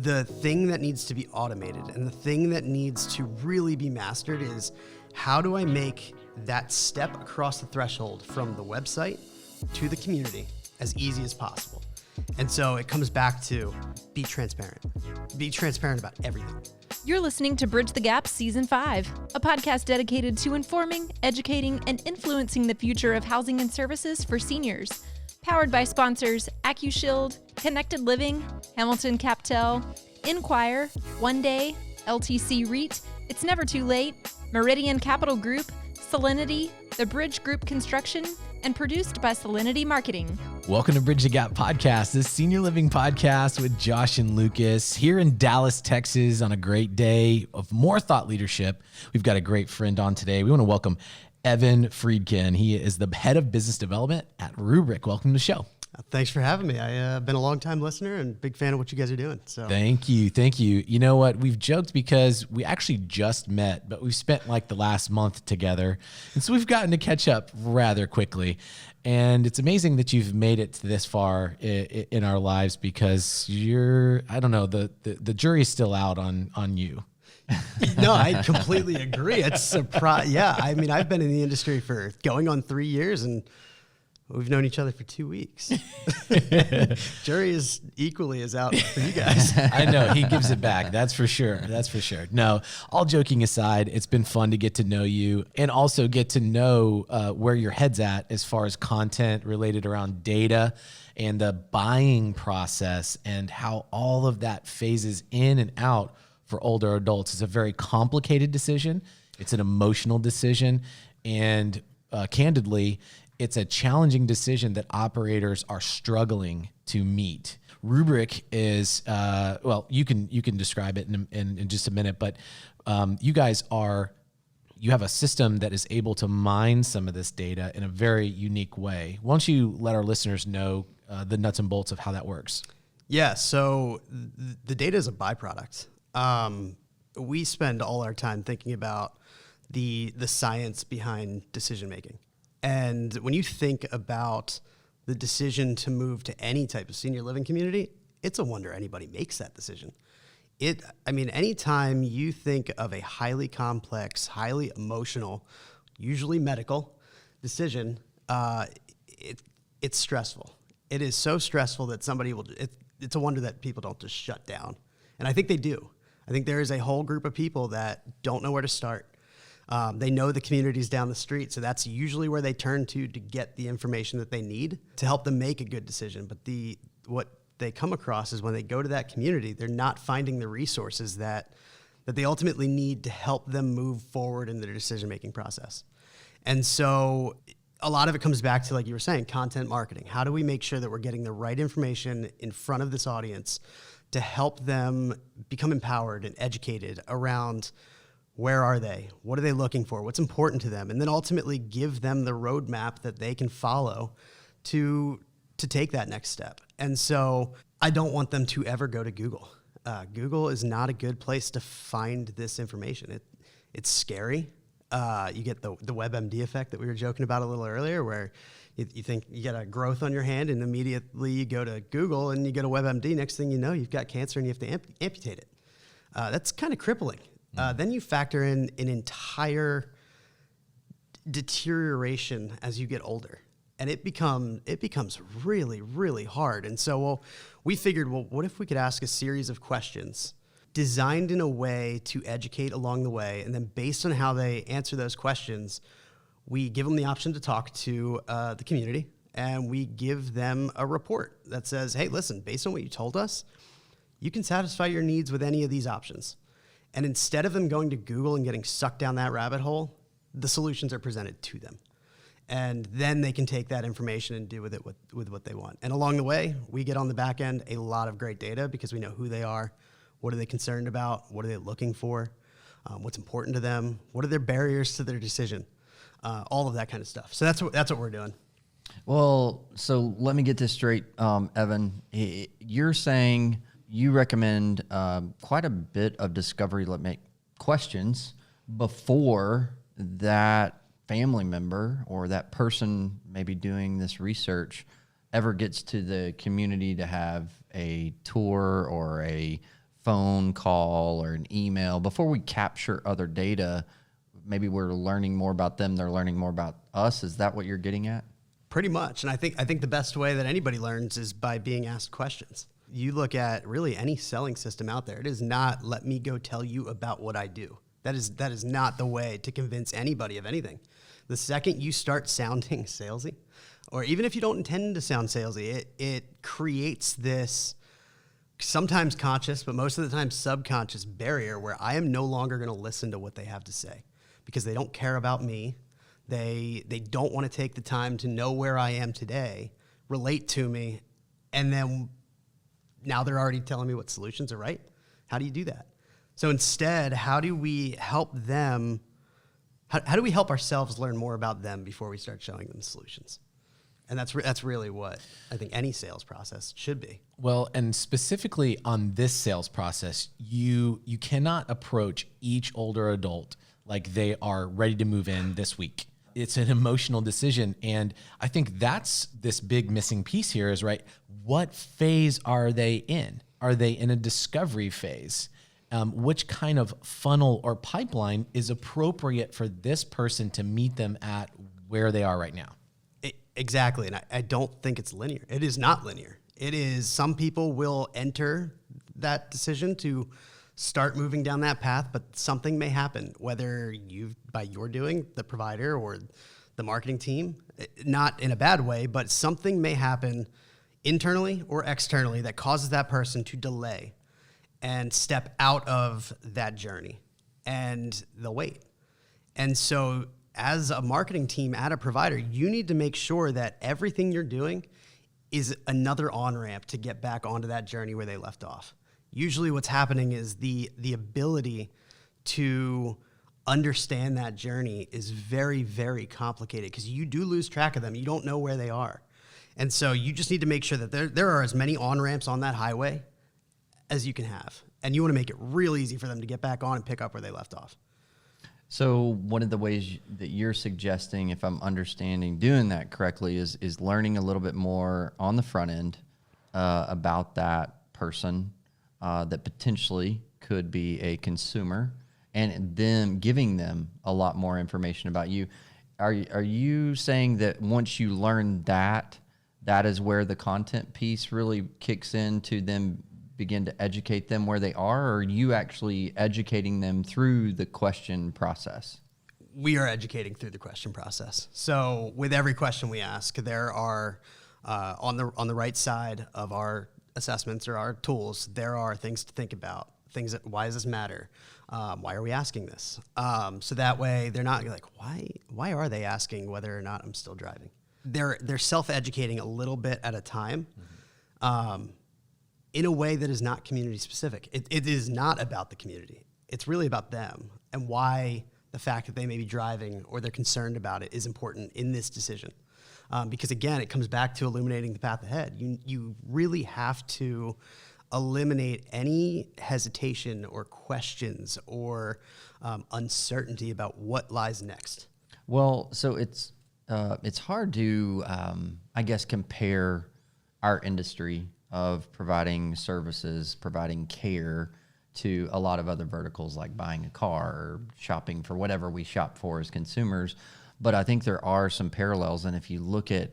The thing that needs to be automated and the thing that needs to really be mastered is how do I make that step across the threshold from the website to the community as easy as possible. And so it comes back to be transparent. Be transparent about everything. You're listening to Bridge the Gap Season 5, a podcast dedicated to informing, educating, and influencing the future of housing and services for seniors. Powered by sponsors AccuShield, Connected Living, Hamilton Captel, Inquire, One Day, LTC REIT, It's Never Too Late, Meridian Capital Group, Solinity, The Bridge Group Construction, and produced by Solinity Marketing. Welcome to Bridge the Gap Podcast, this senior living podcast with Josh and Lucas here in Dallas, Texas on a great day of more thought leadership. We've got a great friend on today. We want to welcome Evan Friedkin. He is the head of business development at Roobrik. Welcome to the show. Thanks for having me. I've been a long-time listener and big fan of what you guys are doing. So Thank you. You know what? We've joked because we actually just met, but we've spent like the last month together. And so we've gotten to catch up rather quickly. And it's amazing that you've made it this far in our lives because the jury's still out on you. No, I completely agree. It's surprise. Yeah. I mean, I've been in the industry for going on 3 years and we've known each other for 2 weeks. Jury is equally as out for you guys. I know he gives it back. That's for sure. No, all joking aside, it's been fun to get to know you and also get to know where your head's at as far as content related around data and the buying process and how all of that phases in and out for older adults. It's a very complicated decision. It's an emotional decision. And candidly, it's a challenging decision that operators are struggling to meet. Roobrik is, you can describe it in just a minute, but you have a system that is able to mine some of this data in a very unique way. Why don't you let our listeners know the nuts and bolts of how that works? Yeah, so the data is a byproduct. We spend all our time thinking about the science behind decision making. And when you think about the decision to move to any type of senior living community, it's a wonder anybody makes that decision. Anytime you think of a highly complex, highly emotional, usually medical decision, it's stressful. It is so stressful that it's a wonder that people don't just shut down. And I think they do. I think there is a whole group of people that don't know where to start. They know the communities down the street, so that's usually where they turn to get the information that they need to help them make a good decision. But what they come across is when they go to that community, they're not finding the resources that they ultimately need to help them move forward in their decision-making process. And so a lot of it comes back to, like you were saying, content marketing. How do we make sure that we're getting the right information in front of this audience to help them become empowered and educated around where are they? What are they looking for? What's important to them? And then ultimately give them the roadmap that they can follow to take that next step. And so I don't want them to ever go to Google. Google is not a good place to find this information. It's scary. You get the WebMD effect that we were joking about a little earlier, where you think you get a growth on your hand and immediately you go to Google and you go to WebMD. Next thing you know, you've got cancer and you have to amputate it. That's kind of crippling. Then you factor in an entire deterioration as you get older, and it becomes really, really hard. And so we figured, what if we could ask a series of questions designed in a way to educate along the way, and then based on how they answer those questions, we give them the option to talk to the community, and we give them a report that says, hey, listen, based on what you told us, you can satisfy your needs with any of these options. And instead of them going to Google and getting sucked down that rabbit hole, the solutions are presented to them. And then they can take that information and do with it with what they want. And along the way, we get on the back end a lot of great data because we know who they are, what are they concerned about, what are they looking for, what's important to them, what are their barriers to their decision, all of that kind of stuff. So that's what we're doing. Well, so let me get this straight, Evan. You're saying you recommend quite a bit of discovery questions before that family member or that person maybe doing this research ever gets to the community to have a tour or a phone call or an email, before we capture other data, maybe we're learning more about them, they're learning more about us. Is that what you're getting at? Pretty much. And I think the best way that anybody learns is by being asked questions. You look at really any selling system out there. It is not, let me go tell you about what I do. That is not the way to convince anybody of anything. The second you start sounding salesy, or even if you don't intend to sound salesy, it creates this sometimes conscious, but most of the time subconscious barrier where I am no longer going to listen to what they have to say because they don't care about me. They don't want to take the time to know where I am today, relate to me, and then now they're already telling me what solutions are right. How do you do that? So instead, how do we help them? How do we help ourselves learn more about them before we start showing them solutions? And that's really what I think any sales process should be. Well, and specifically on this sales process, you cannot approach each older adult like they are ready to move in this week. It's an emotional decision. And I think that's this big missing piece here is, right, what phase are they in? Are they in a discovery phase? Which kind of funnel or pipeline is appropriate for this person to meet them at where they are right now? Exactly. And I don't think it's linear. It is not linear. It is, some people will enter that decision to start moving down that path, but something may happen, whether by your doing, the provider or the marketing team, not in a bad way, but something may happen internally or externally that causes that person to delay and step out of that journey, and they'll wait. And so as a marketing team at a provider, you need to make sure that everything you're doing is another on-ramp to get back onto that journey where they left off. Usually what's happening is the ability to understand that journey is very, very complicated because you do lose track of them. You don't know where they are. And so you just need to make sure that there are as many on-ramps on that highway as you can have. And you want to make it real easy for them to get back on and pick up where they left off. So one of the ways that you're suggesting, if I'm understanding doing that correctly, is learning a little bit more on the front end about that person that potentially could be a consumer, and then giving them a lot more information about you. Are you saying that once you learn that is where the content piece really kicks in to then begin to educate them where they are, or are you actually educating them through the question process? We are educating through the question process. So with every question we ask, there are on the right side of our assessments or our tools, there are things to think about. Things that, why does this matter? Why are we asking this? So that way they're not like, why are they asking whether or not I'm still driving? They're self-educating a little bit at a time. In a way that is not community specific. It is not about the community. It's really about them and why the fact that they may be driving or they're concerned about it is important in this decision. Because again, it comes back to illuminating the path ahead. You really have to eliminate any hesitation or questions or uncertainty about what lies next. Well, so it's hard to, I guess, compare our industry of providing services, providing care to a lot of other verticals like buying a car or shopping for whatever we shop for as consumers. But I think there are some parallels. And if you look at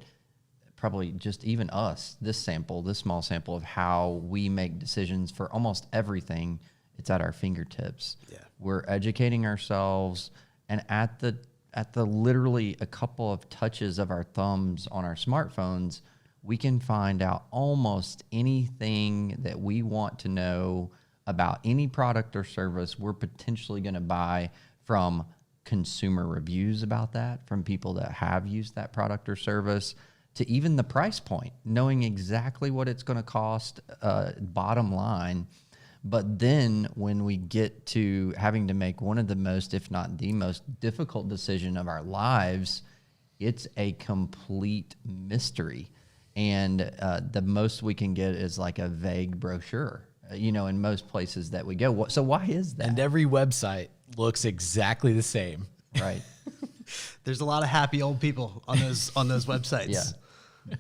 probably just even us, this small sample of how we make decisions for almost everything, it's at our fingertips. Yeah. We're educating ourselves, and at the literally a couple of touches of our thumbs on our smartphones, we can find out almost anything that we want to know about any product or service we're potentially going to buy, from consumer reviews about that, from people that have used that product or service, to even the price point, knowing exactly what it's going to cost, bottom line. But then when we get to having to make one of the most, if not the most difficult decision of our lives, it's a complete mystery. And the most we can get is like a vague brochure, in most places that we go. So why is that? And every website looks exactly the same. Right. There's a lot of happy old people on those websites. Yeah.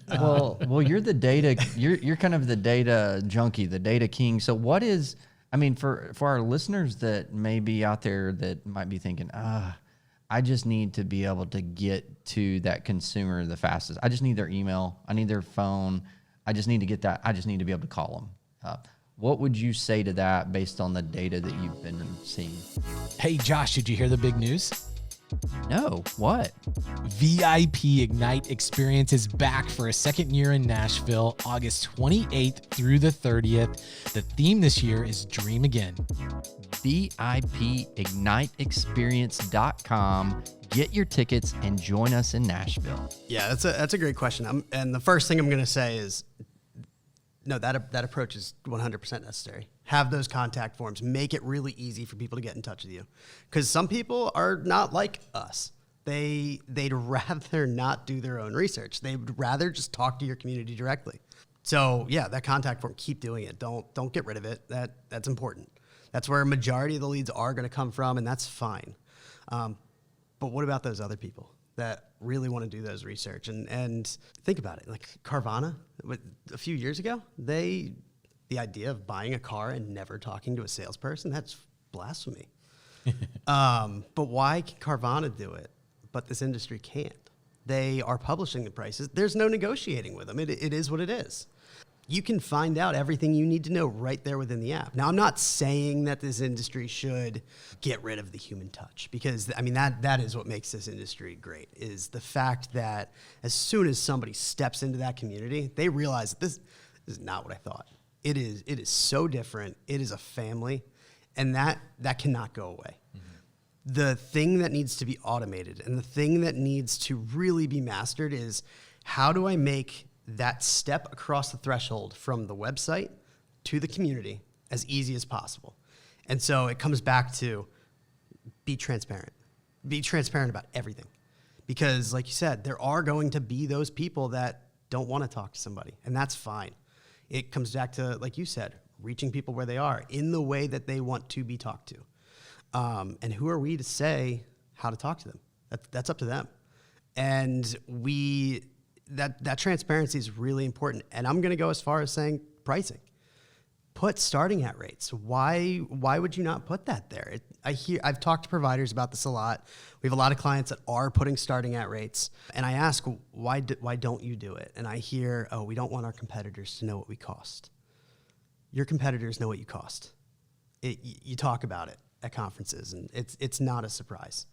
Well, you're the data. You're kind of the data junkie, the data king. So what is I mean, for our listeners that may be out there that might be thinking, I just need to be able to get to that consumer the fastest. I just need their email. I need their phone. I just need to get that. I just need to be able to call them. What would you say to that based on the data that you've been seeing? Hey, Josh, did you hear the big news? No, what? VIP Ignite Experience is back for a second year in Nashville, August 28th through the 30th. The theme this year is Dream Again. VIPIgniteexperience.com. Get your tickets and join us in Nashville. Yeah, that's a great question. And the first thing I'm going to say is, no, that approach is 100% necessary. Have those contact forms. Make it really easy for people to get in touch with you. Because some people are not like us. They'd rather not do their own research. They'd rather just talk to your community directly. So yeah, that contact form, keep doing it. Don't get rid of it. That's important. That's where a majority of the leads are going to come from, and that's fine. But what about those other people that really want to do those research? And think about it. Like Carvana, a few years ago, the idea of buying a car and never talking to a salesperson, that's blasphemy. But why can Carvana do it, but this industry can't? They are publishing the prices. There's no negotiating with them. It is what it is. You can find out everything you need to know right there within the app. Now, I'm not saying that this industry should get rid of the human touch, because I mean that is what makes this industry great, is the fact that as soon as somebody steps into that community, they realize that this is not what I thought. It is so different. It is a family, and that cannot go away. Mm-hmm. The thing that needs to be automated and the thing that needs to really be mastered is, how do I make that step across the threshold from the website to the community as easy as possible? And so it comes back to be transparent. Be transparent about everything. Because like you said, there are going to be those people that don't want to talk to somebody, and that's fine. It comes back to, like you said, reaching people where they are in the way that they want to be talked to. And who are we to say how to talk to them? That's up to them. And that transparency is really important. And I'm going to go as far as saying pricing. Put starting at rates. Why would you not put that there? I've talked to providers about this a lot. We have a lot of clients that are putting starting at rates, and I ask, why don't you do it? And I hear, we don't want our competitors to know what we cost. Your competitors know what you cost. You talk about it at conferences, and it's not a surprise.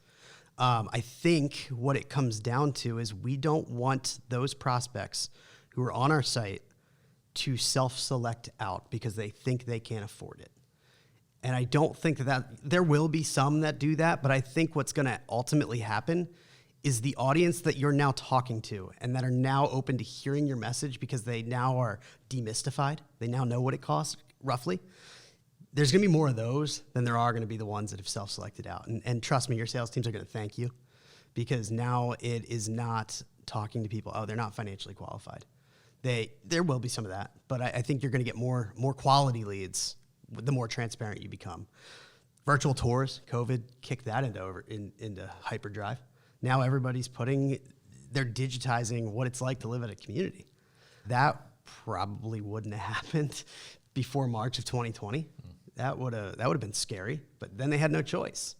I think what it comes down to is we don't want those prospects who are on our site to self-select out because they think they can't afford it. And I don't think that there will be some that do that, but I think what's going to ultimately happen is the audience that you're now talking to and that are now open to hearing your message because they now are demystified. They now know what it costs, roughly. There's going to be more of those than there are going to be the ones that have self-selected out. And trust me, your sales teams are going to thank you, because now it is not talking to people, they're not financially qualified. There will be some of that, but I think you're going to get more quality leads the more transparent you become. Virtual tours, COVID kicked that into hyperdrive. Now everybody's they're digitizing what it's like to live in a community. That probably wouldn't have happened before March of 2020. That would have been scary, but then they had no choice.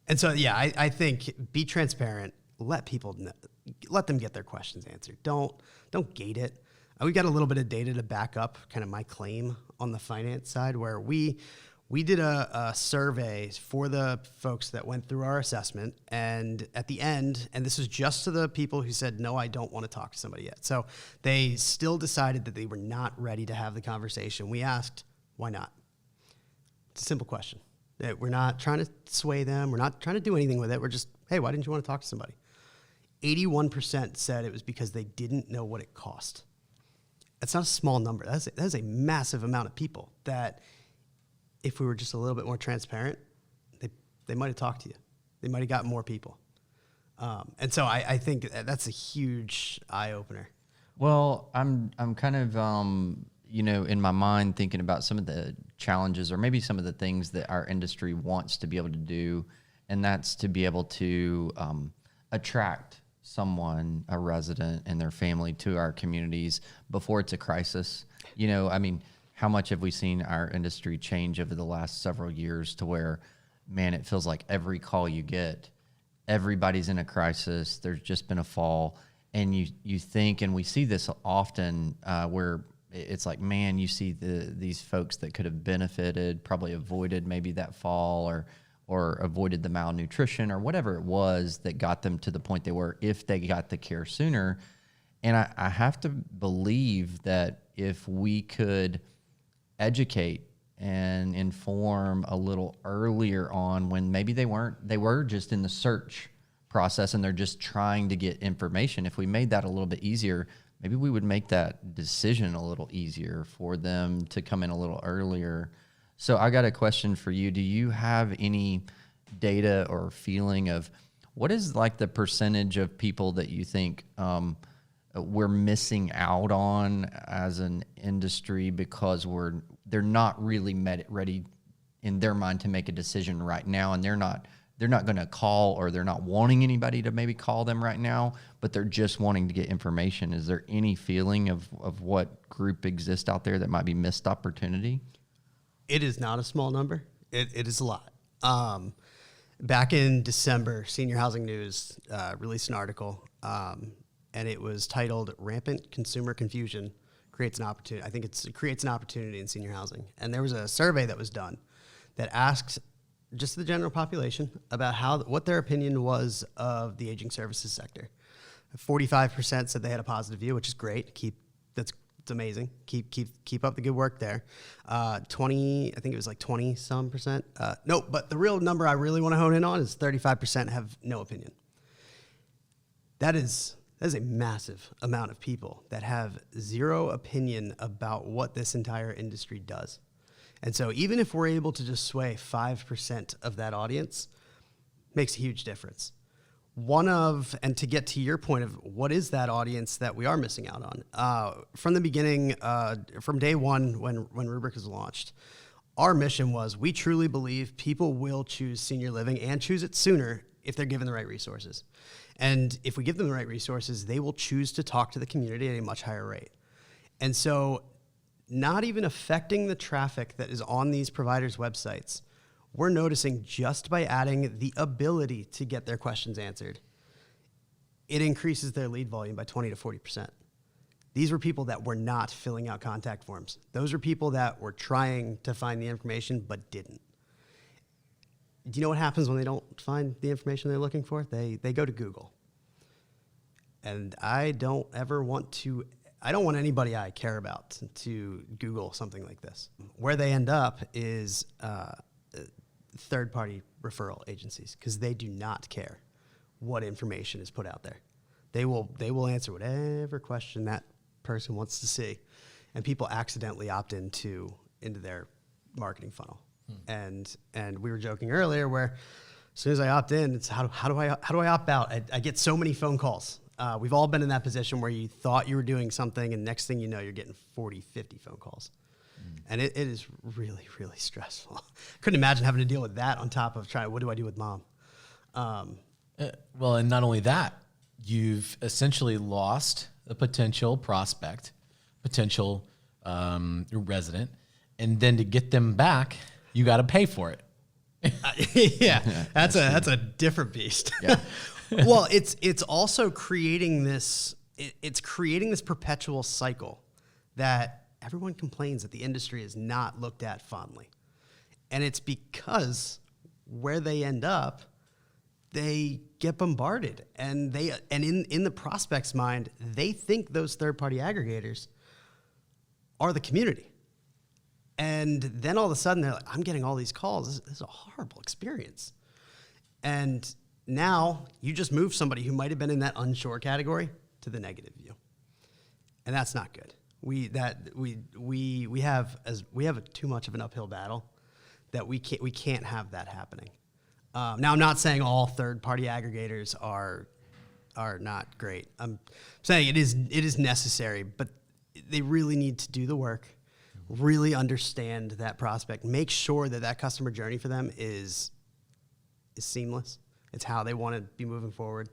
And so, yeah, I think be transparent. Let people know, let them get their questions answered. Don't gate it. We got a little bit of data to back up kind of my claim on the finance side, where we did a survey for the folks that went through our assessment, and at the end, and this was just to the people who said, no, I don't want to talk to somebody yet. So they still decided that they were not ready to have the conversation. We asked, why not? It's a simple question. We're not trying to sway them. We're not trying to do anything with it. We're just, hey, why didn't you want to talk to somebody? 81% said it was because they didn't know what it cost. That's not a small number. That is a massive amount of people that, if we were just a little bit more transparent, they might have talked to you. They might have gotten more people. And so I think that's a huge eye-opener. Well, I'm kind of, in my mind thinking about some of the challenges, or maybe some of the things that our industry wants to be able to do, and that's to be able to attract someone, a resident and their family, to our communities before it's a crisis. how much have we seen our industry change over the last several years to where, man, it feels like every call you get, everybody's in a crisis. There's just been a fall. And you think, and we see this often where it's like, man, you see these folks that could have benefited, probably avoided maybe that fall or avoided the malnutrition or whatever it was that got them to the point they were if they got the care sooner. And I have to believe that if we could educate and inform a little earlier on when maybe they were just in the search process and they're just trying to get information. If we made that a little bit easier, maybe we would make that decision a little easier for them to come in a little earlier. So I got a question for you. Do you have any data or feeling of what is like the percentage of people that you think we're missing out on as an industry because they're not really ready in their mind to make a decision right now, and they're not going to call, or they're not wanting anybody to maybe call them right now, but they're just wanting to get information. Is there any feeling of what group exists out there that might be missed opportunity? It is not a small number. It is a lot. Back in December, Senior Housing News released an article, and it was titled "Rampant Consumer Confusion Creates an Opportunity." I think it creates an opportunity in senior housing. And there was a survey that was done that asked just the general population about what their opinion was of the aging services sector. 45% said they had a positive view, which is great. It's amazing. Keep up the good work there. 20, I think it was like 20 some percent. No, but the real number I really want to hone in on is 35% have no opinion. That is a massive amount of people that have zero opinion about what this entire industry does. And so even if we're able to just sway 5% of that audience, makes a huge difference. And to get to your point of what is that audience that we are missing out on, from the beginning, from day one when Roobrik was launched, our mission was we truly believe people will choose senior living and choose it sooner if they're given the right resources. And if we give them the right resources, they will choose to talk to the community at a much higher rate. And so not even affecting the traffic that is on these providers' websites, we're noticing just by adding the ability to get their questions answered, it increases their lead volume by 20 to 40%. These were people that were not filling out contact forms. Those are people that were trying to find the information but didn't. Do you know what happens when they don't find the information they're looking for? They go to Google. And I don't want anybody I care about to Google something like this. Where they end up is third-party referral agencies, because they do not care what information is put out there. They will answer whatever question that person wants to see, and people accidentally opt into their marketing funnel. And we were joking earlier where as soon as I opt in, it's how do I opt out? I get so many phone calls. We've all been in that position where you thought you were doing something, and next thing you know, you're getting 40, 50 phone calls. And it is really, really stressful. Couldn't imagine having to deal with that on top of what do I do with mom? Well, and not only that, you've essentially lost a potential prospect, potential resident, and then to get them back, you got to pay for it. That's a different beast. Yeah. Well, it's also creating this. It's creating this perpetual cycle that everyone complains that the industry is not looked at fondly, and it's because where they end up, they get bombarded, and in the prospect's mind, they think those third-party aggregators are the community. And then all of a sudden, they're like, I'm getting all these calls. This is a horrible experience. And now you just move somebody who might have been in that unsure category to the negative view. And that's not good. We have too much of an uphill battle that we can't have that happening. Now, I'm not saying all third-party aggregators are not great. I'm saying it is necessary, but they really need to do the work, really understand that prospect, make sure that customer journey for them is seamless. It's how they want to be moving forward,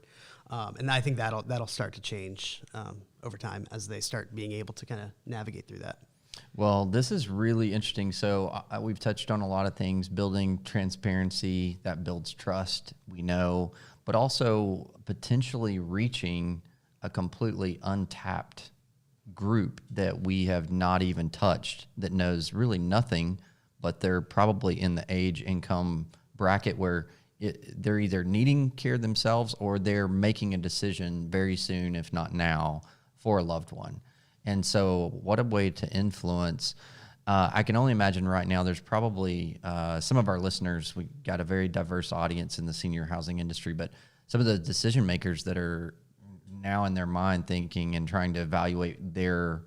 and I think that'll start to change over time as they start being able to kind of navigate through that. Well, this is really interesting. So we've touched on a lot of things, building transparency that builds trust, we know, but also potentially reaching a completely untapped group that we have not even touched, that knows really nothing, but they're probably in the age income bracket where they're either needing care themselves or they're making a decision very soon, if not now, for a loved one. And so what a way to influence. I can only imagine right now there's probably some of our listeners, we got a very diverse audience in the senior housing industry, but some of the decision makers that are now in their mind thinking and trying to evaluate their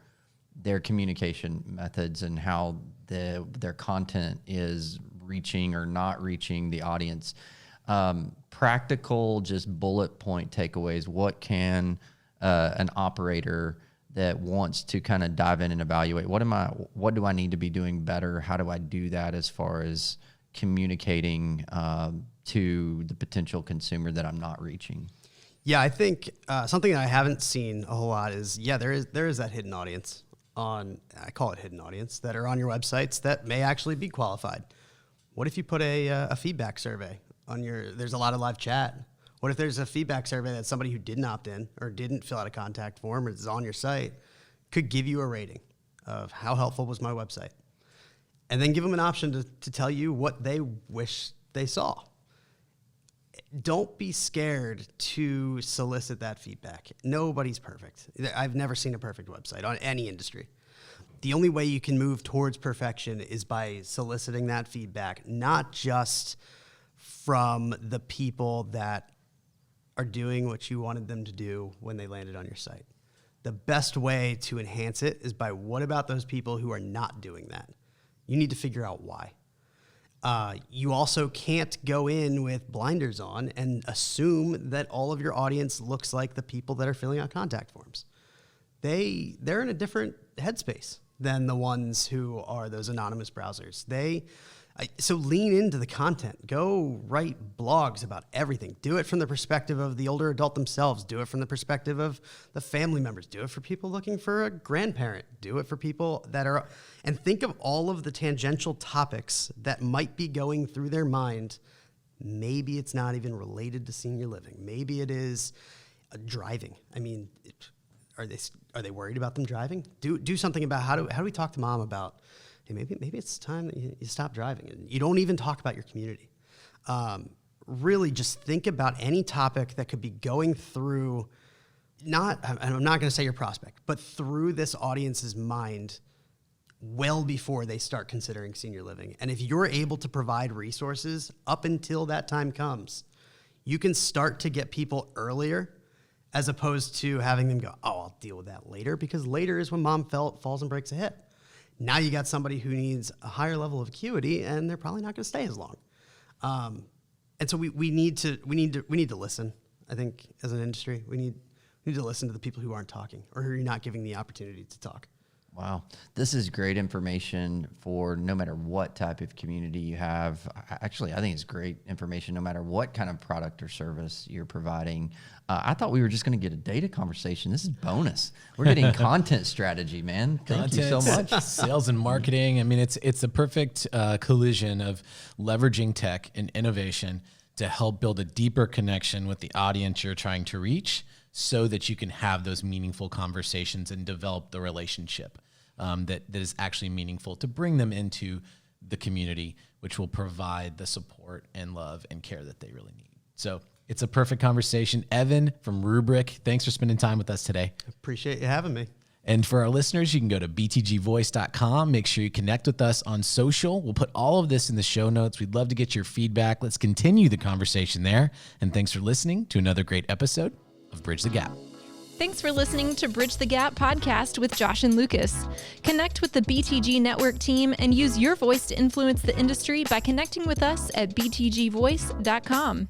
communication methods and how their content is reaching or not reaching the audience. Practical, just bullet point takeaways. What can an operator that wants to kind of dive in and evaluate, what do I need to be doing better? How do I do that as far as communicating to the potential consumer that I'm not reaching? Yeah, I think something that I haven't seen a whole lot is, there is that hidden audience I call it hidden audience, that are on your websites that may actually be qualified. What if you put a feedback survey on there's a lot of live chat. What if there's a feedback survey that somebody who didn't opt in or didn't fill out a contact form or is on your site could give you a rating of how helpful was my website? And then give them an option to tell you what they wish they saw. Don't be scared to solicit that feedback. Nobody's perfect. I've never seen a perfect website on any industry. The only way you can move towards perfection is by soliciting that feedback, not just from the people that are doing what you wanted them to do when they landed on your site. The best way to enhance it is by, what about those people who are not doing that? You need to figure out why. You also can't go in with blinders on and assume that all of your audience looks like the people that are filling out contact forms. They're in a different headspace than the ones who are those anonymous browsers. So lean into the content. Go write blogs about everything. Do it from the perspective of the older adult themselves. Do it from the perspective of the family members. Do it for people looking for a grandparent. Do it for people and think of all of the tangential topics that might be going through their mind. Maybe it's not even related to senior living. Maybe it is driving. I mean, are they worried about them driving? Do something about how do we talk to mom about, hey, maybe it's time that you stop driving, and you don't even talk about your community. Really just think about any topic that could be going through, I'm not going to say your prospect, but through this audience's mind well before they start considering senior living. And if you're able to provide resources up until that time comes, you can start to get people earlier, as opposed to having them go, oh, I'll deal with that later, because later is when mom falls and breaks a hip. Now you got somebody who needs a higher level of acuity, and they're probably not going to stay as long. And so we need to listen. I think as an industry, we need to listen to the people who aren't talking or who you're not giving the opportunity to talk. Wow. This is great information for no matter what type of community you have. Actually, I think it's great information no matter what kind of product or service you're providing. I thought we were just going to get a data conversation. This is bonus. We're getting content strategy, man. Thank you so much. Sales and marketing. I mean, it's a perfect collision of leveraging tech and innovation to help build a deeper connection with the audience you're trying to reach, so that you can have those meaningful conversations and develop the relationship that is actually meaningful to bring them into the community, which will provide the support and love and care that they really need. So it's a perfect conversation. Evan from Roobrik, thanks for spending time with us today. Appreciate you having me. And for our listeners, you can go to btgvoice.com. Make sure you connect with us on social. We'll put all of this in the show notes. We'd love to get your feedback. Let's continue the conversation there. And thanks for listening to another great episode of Bridge the Gap. Thanks for listening to Bridge the Gap podcast with Josh and Lucas. Connect with the BTG Network team and use your voice to influence the industry by connecting with us at btgvoice.com.